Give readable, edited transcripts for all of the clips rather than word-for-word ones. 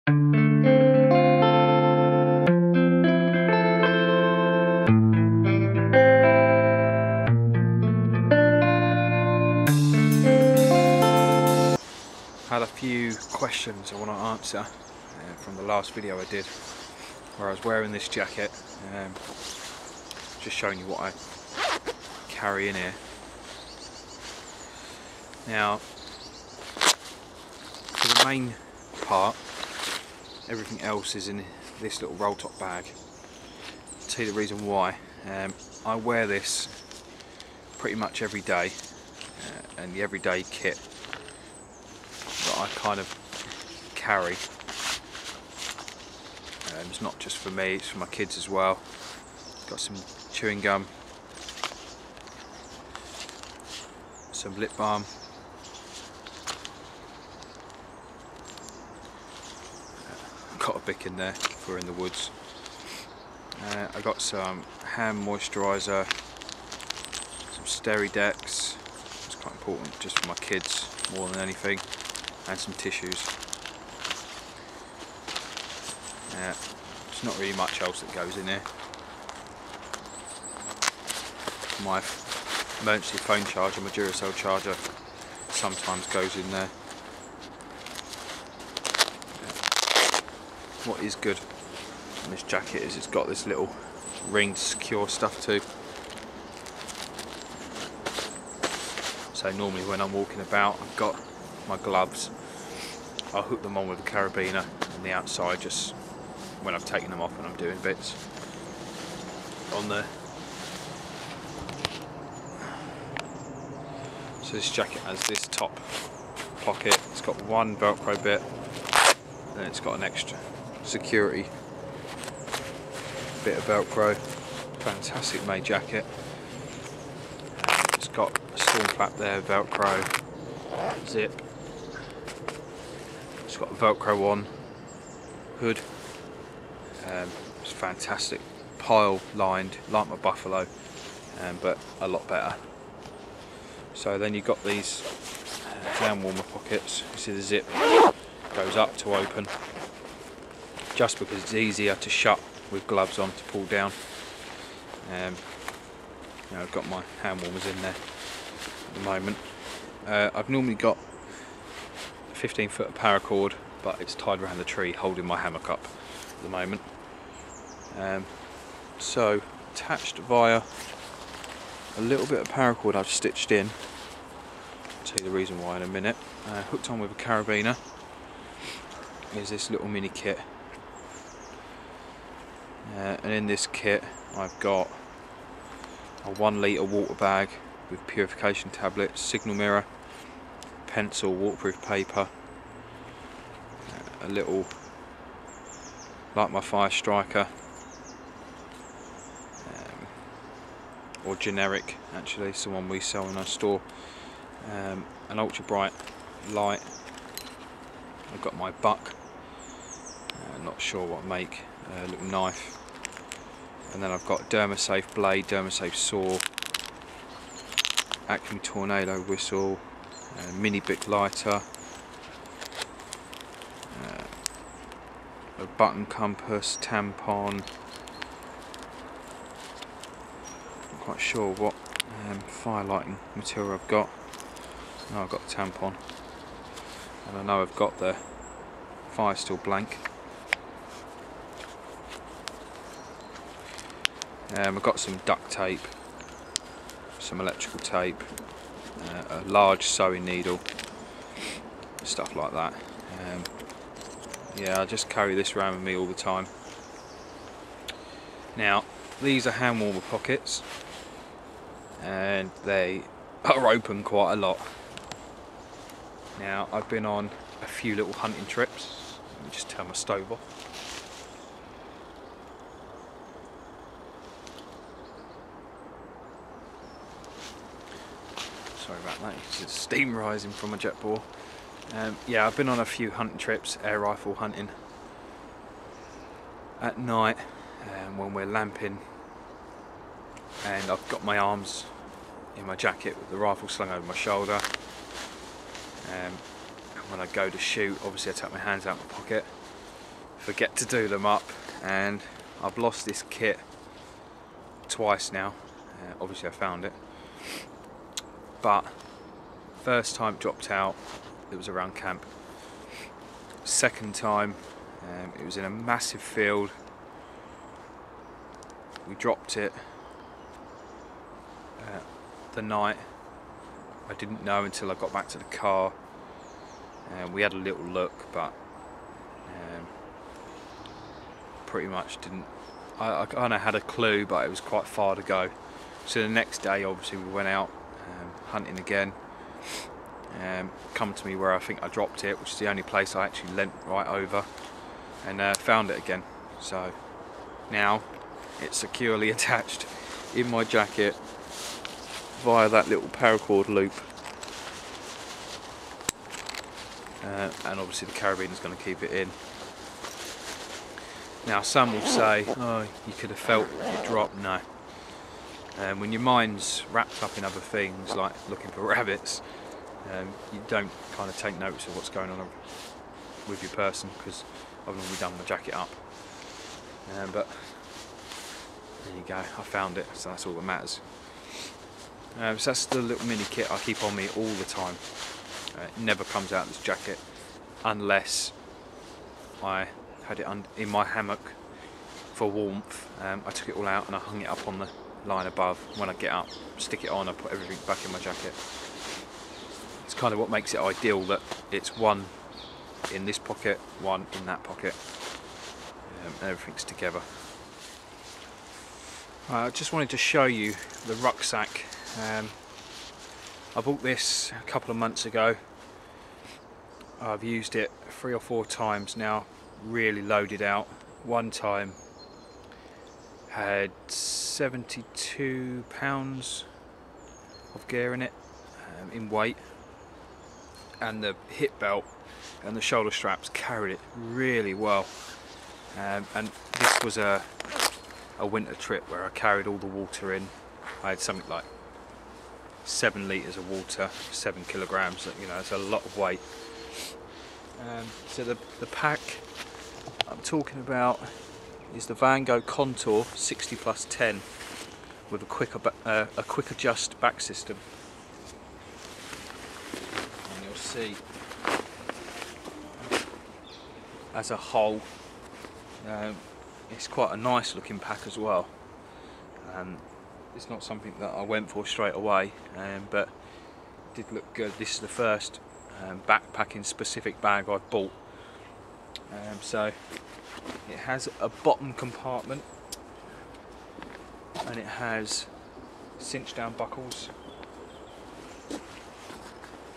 Had a few questions I want to answer from the last video I did where I was wearing this jacket, just showing you what I carry in here. Now, for the main part, everything else is in this little roll top bag. I'll tell you the reason why. I wear this pretty much every day, and the everyday kit that I kind of carry, it's not just for me, it's for my kids as well. Got some chewing gum, some lip balm, got a bic in there if we're in the woods. I got some hand moisturiser, some Steridex, it's quite important just for my kids more than anything, and some tissues. There's not really much else that goes in here. My emergency phone charger, my Duracell charger, sometimes goes in there. What is good on this jacket is it's got this little ring to secure stuff to. So normally when I'm walking about, I've got my gloves, I'll hook them on with a carabiner on the outside just when I've taken them off and I'm doing bits on there. So this jacket has this top pocket, it's got one Velcro bit, then it's got an extra security bit of Velcro. Fantastic made jacket. It's got a storm flap there, Velcro, zip. It's got a Velcro on hood. It's fantastic, pile lined like my Buffalo, but a lot better. So then you've got these hand warmer pockets. You see the zip goes up to open, just because it's easier to shut with gloves on to pull down. You know, I've got my hand warmers in there at the moment. I've normally got 15-foot of paracord, but it's tied around the tree holding my hammock up at the moment. So attached via a little bit of paracord I've stitched in. I'll tell you the reason why in a minute. Hooked on with a carabiner is this little mini kit, and in this kit I've got a 1 litre water bag with purification tablets, signal mirror, pencil, waterproof paper, a little, like my fire striker, or generic actually, it's the one we sell in our store, an ultra bright light. I've got my buck, not sure what make, a little knife, and then I've got Dermasafe blade, Dermasafe saw, Acme tornado whistle, mini bic lighter, a button compass, tampon. Not quite sure what fire lighting material I've got. No, I've got a tampon, and I know I've got the fire still blank. I've got some duct tape, some electrical tape, a large sewing needle, stuff like that. Yeah, I just carry this around with me all the time. Now, these are hand warmer pockets, and they are open quite a lot. Now, I've been on a few little hunting trips. Let me just turn my stove off. Sorry about that, it's just steam rising from a jet bore. Yeah, I've been on a few hunting trips, air rifle hunting at night when we're lamping, and I've got my arms in my jacket with the rifle slung over my shoulder. And when I go to shoot, obviously I take my hands out of my pocket. forget to do them up, and I've lost this kit twice now. Obviously I found it, but first time it dropped out, it was around camp. Second time, it was in a massive field. We dropped it the night. I didn't know until I got back to the car. We had a little look, but pretty much didn't. I kind of had a clue, but it was quite far to go. So the next day, obviously, we went out hunting again. Come to me where I think I dropped it, which is the only place I actually leant right over, and found it again. So now it's securely attached in my jacket via that little paracord loop, and obviously the carabiner is going to keep it in. Now some will say, oh, you could have felt it drop. No. When your mind's wrapped up in other things like looking for rabbits, you don't kind of take notice of what's going on with your person, because I've normally done my jacket up. But there you go, I found it, so that's all that matters. So that's the little mini kit I keep on me all the time. It never comes out of this jacket unless I had it in my hammock for warmth. I took it all out and I hung it up on the line above. When I get up, stick it on, I put everything back in my jacket. It's kind of what makes it ideal, that it's one in this pocket, one in that pocket, and everything's together. I just wanted to show you the rucksack. I bought this a couple of months ago. I've used it 3 or 4 times now, really loaded out. One time had 72 pounds of gear in it, in weight, and the hip belt and the shoulder straps carried it really well. And this was a winter trip where I carried all the water in. I had something like 7 litres of water, 7 kilograms, you know, it's a lot of weight. So the pack I'm talking about is the Vango Contour 60+10 with a quick adjust back system. And you'll see, as a whole, it's quite a nice looking pack as well. It's not something that I went for straight away, but it did look good. This is the first backpacking specific bag I've bought. So it has a bottom compartment and it has cinch down buckles.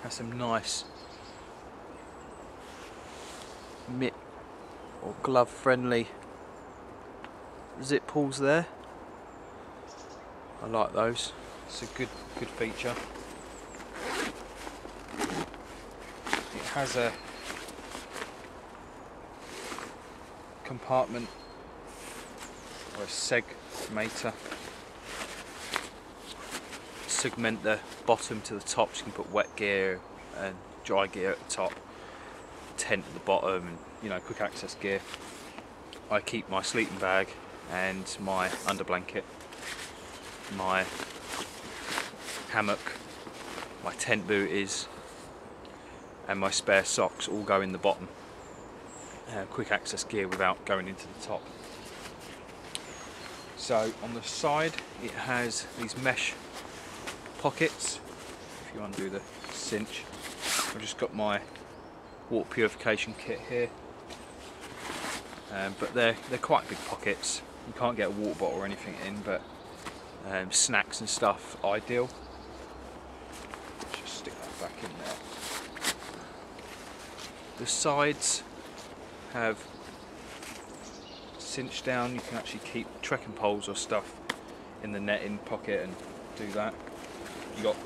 Has some nice mitt or glove friendly zip pulls there. I like those. It's a good feature. It has a compartment or a segmenter. Segment the bottom to the top, so you can put wet gear and dry gear at the top, tent at the bottom, and, you know, quick access gear. I keep my sleeping bag and my under blanket, my hammock, my tent booties and my spare socks all go in the bottom. Quick access gear without going into the top. So on the side it has these mesh pockets. If you undo the cinch, I've just got my water purification kit here, but they're quite big pockets. You can't get a water bottle or anything in, but snacks and stuff ideal. Just stick that back in there. The sides have cinched down. You can actually keep trekking poles or stuff in the netting pocket and do that. You got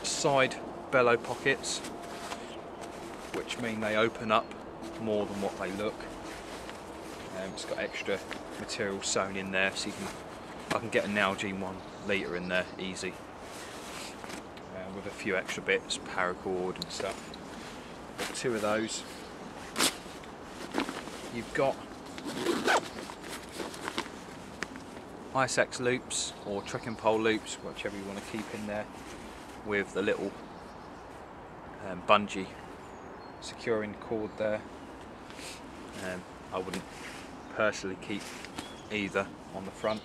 side bellow pockets, which mean they open up more than what they look. It's got extra material sewn in there, so I can get a Nalgene 1 litre in there easy, with a few extra bits, paracord and stuff. Got 2 of those. You've got ISX loops or trekking pole loops, whichever you want to keep in there, with the little bungee securing cord there. I wouldn't personally keep either on the front.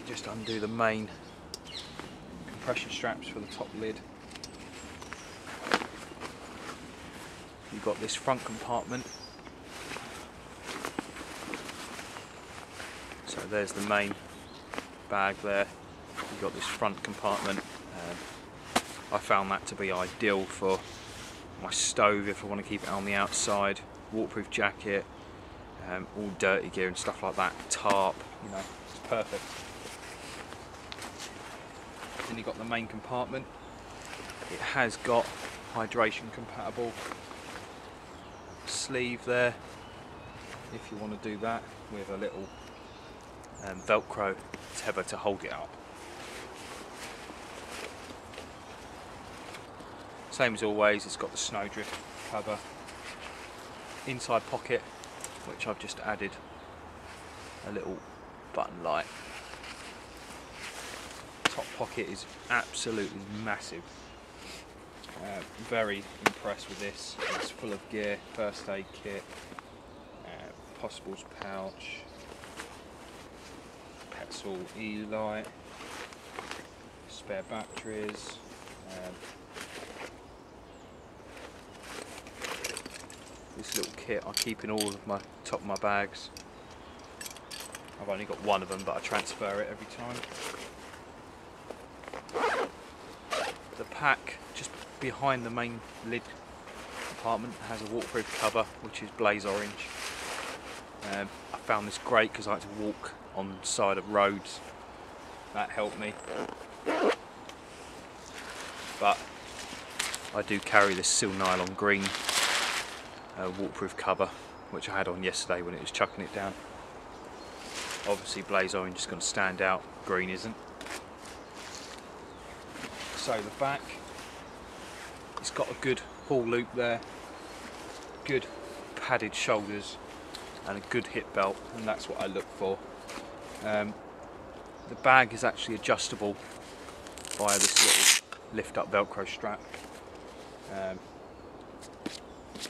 Just undo the main compression straps for the top lid. You've got this front compartment. So there's the main bag there. You've got this front compartment. I found that to be ideal for my stove if I want to keep it on the outside. Waterproof jacket, all dirty gear and stuff like that. Tarp, you know, it's perfect. Then you've got the main compartment. It has got hydration compatible sleeve there, if you want to do that, with a little Velcro tether to hold it up. Same as always, it's got the snowdrift cover, inside pocket, which I've just added a little button light. Top pocket is absolutely massive. Very impressed with this. It's full of gear, first aid kit, possibles pouch, Petzl E-light, spare batteries, this little kit I keep in all of my top of my bags. I've only got one of them, but I transfer it every time. The pack just behind the main lid compartment has a waterproof cover, which is blaze orange. I found this great because I like to walk on the side of roads. That helped me. But I do carry this Sil Nylon green waterproof cover, which I had on yesterday when it was chucking it down. Obviously blaze orange is going to stand out, green isn't. So the back, it's got a good haul loop there, good padded shoulders and a good hip belt, and that's what I look for. The bag is actually adjustable via this little lift up Velcro strap.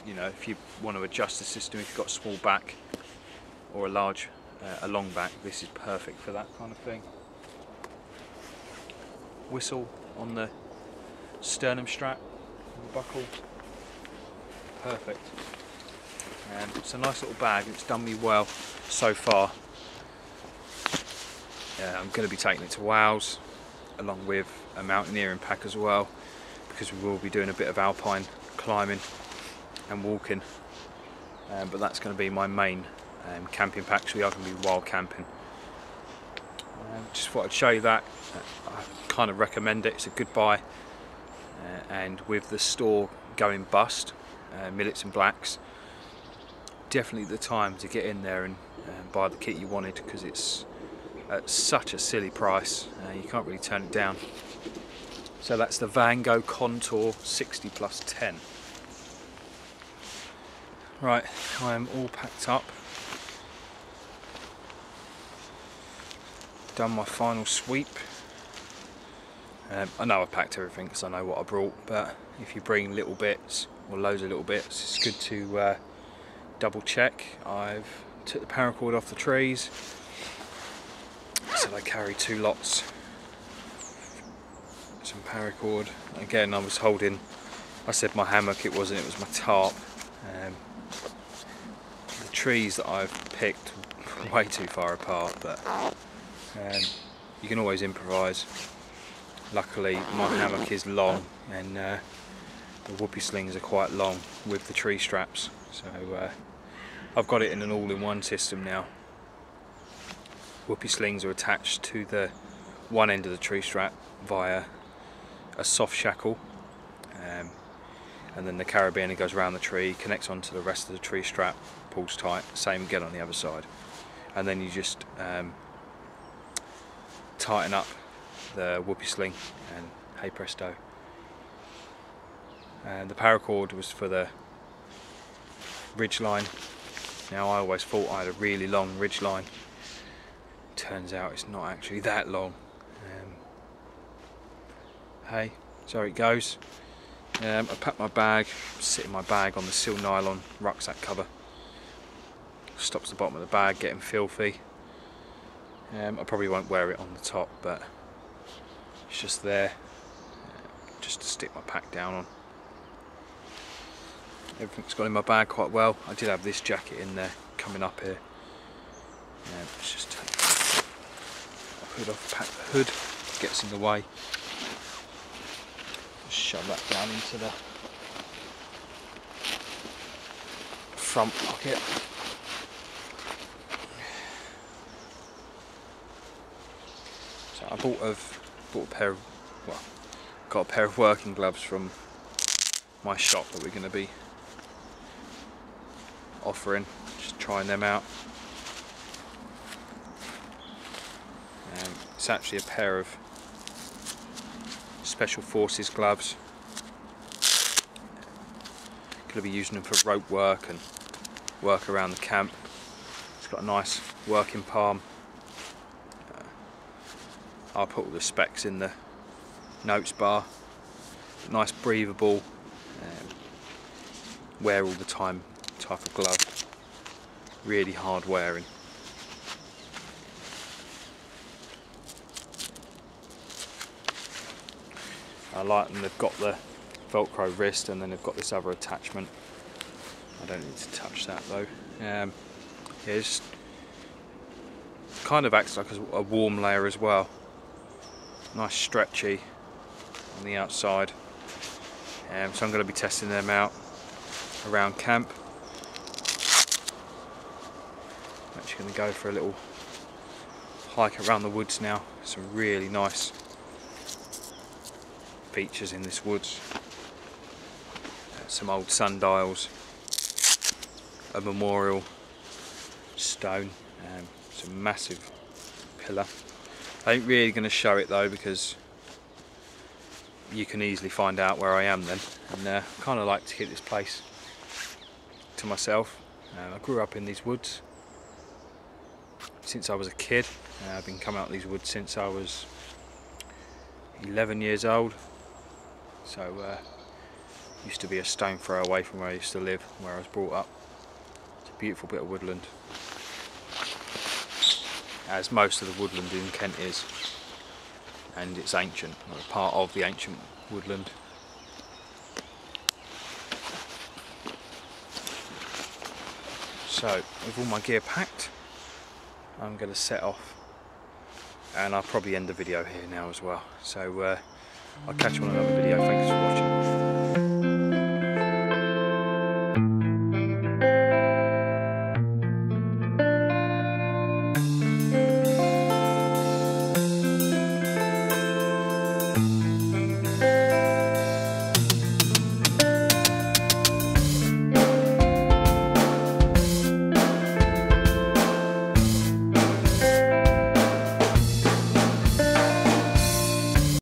You know, if you want to adjust the system, if you've got a small back or a long back, this is perfect for that kind of thing. Whistle on the sternum strap, the buckle, perfect. It's a nice little bag, it's done me well so far. I'm going to be taking it to Wales along with a mountaineering pack as well, because we will be doing a bit of alpine climbing and walking, but that's going to be my main camping pack, so we are going to be wild camping. Just thought I'd show you that. I kind of recommend it, it's a good buy, and with the store going bust, Millets and Blacks, definitely the time to get in there and buy the kit you wanted, because it's at such a silly price, you can't really turn it down. So that's the Vango Contour 60+10. Right, I am all packed up. Done my final sweep. I know I've packed everything because I know what I brought, but if you bring little bits or loads of little bits, it's good to double check. I've took the paracord off the trees, so I carry 2 lots. Some paracord. Again, I was holding, I said my hammock, it wasn't, it was my tarp. The trees that I've picked are way too far apart, but you can always improvise. Luckily my hammock is long, and the whoopee slings are quite long with the tree straps, so I've got it in an all-in-one system now. Whoopee slings are attached to the one end of the tree strap via a soft shackle, and then the carabiner goes around the tree, connects onto the rest of the tree strap, pulls tight, same again on the other side, and then you just tighten up the whoopee sling, and hey presto. And the paracord was for the ridgeline. Now I always thought I had a really long ridgeline. Turns out it's not actually that long. Hey, so it goes. I pack my bag, sit in my bag on the seal nylon rucksack cover. Stops the bottom of the bag getting filthy. I probably won't wear it on the top, but it's just there, just to stick my pack down on. Everything's got in my bag quite well. I did have this jacket in there coming up here. Let's just take the hood off, pack the hood, gets in the way. Just shove that down into the front pocket. So I got a pair of working gloves from my shop that we're going to be offering, just trying them out. It's actually a pair of Special Forces gloves. Could be using them for rope work and work around the camp. It's got a nice working palm. I'll put all the specs in the notes bar. Nice breathable, wear all the time type of glove. Really hard wearing. I like them, they've got the Velcro wrist and then they've got this other attachment. I don't need to touch that though. Yeah, it's kind of acts like a warm layer as well. Nice stretchy on the outside. So I'm going to be testing them out around camp. I'm actually going to go for a little hike around the woods now. Some really nice features in this woods. Some old sundials, a memorial stone, some massive pillar. I ain't really going to show it though because you can easily find out where I am then, and I kind of like to keep this place to myself. I grew up in these woods since I was a kid. I've been coming out of these woods since I was 11 years old. So used to be a stone throw away from where I used to live, where I was brought up. It's a beautiful bit of woodland, as most of the woodland in Kent is, and it's ancient, or part of the ancient woodland. So with all my gear packed, I'm going to set off, and I'll probably end the video here now as well. So I'll catch you on another video. Thanks for watching.